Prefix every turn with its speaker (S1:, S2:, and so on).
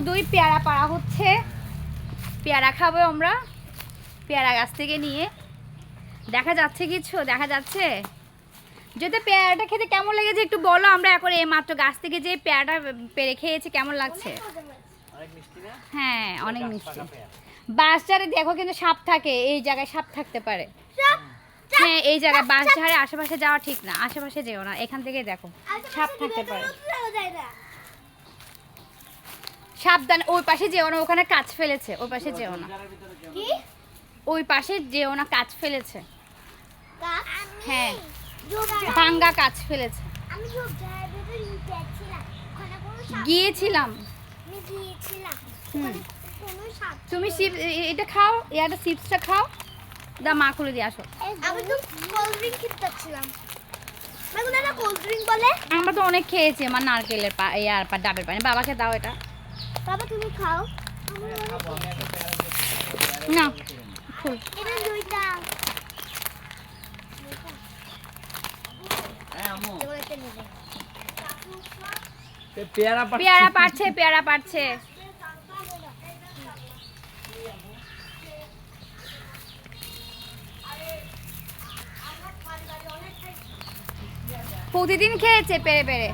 S1: দুই পেয়ারা পাড়া হচ্ছে, পেয়ারা খাবো আমরা পেয়ারা গাছ থেকে নিয়ে। দেখা যাচ্ছে কিছু, দেখা যাচ্ছে? যদি পেয়ারাটা খেতে কেমন লেগেছে একটু বলো। আমরা এখন এই মাত্র গাছ থেকে যে পেয়ারাটা পেরে খেয়েছি, কেমন লাগছে? হ্যাঁ, অনেক মিষ্টি। বাঁশঝাড়ে দেখো কিন্তু সাপ থাকে, এই জায়গায় সাপ থাকতে পারে। হ্যাঁ, এই জায়গায় বাঁশঝাড়ে আশেপাশে যাওয়া ঠিক না, আশেপাশে যেও না, এখান থেকে দেখো সাপ থাকতে পারে। সাবধান, ওই পাশে যেও না, ওখানে কাজ ফেলেছে, ওই পাশে যেও না। ওই পাশে যেও না, কাজ ফেলেছে। হ্যাঁ, ভাঙ্গা কাজ ফেলেছে। গিয়েছিলাম। তুমি এটা খাও, এটা চিপসটা খাও, দা মা খুলে দিয়ে আসো।
S2: আমি তো কোল্ড ড্রিঙ্ক খেতে চাচ্ছিলাম। মানে এটা কোল্ড ড্রিঙ্ক বলে?
S1: আমরা তো অনেক খেয়েছি, আমার নারকেলের আর ডাবের পানি। বাবাকে দাও এটা।
S2: বাবা তুমি খাও।
S1: না, খুল।
S2: এটা দুইটা।
S1: পেয়ারা পাচ্ছে, পেয়ারা পাচ্ছে। প্রতিদিন খেয়েছে পেরে পেরে।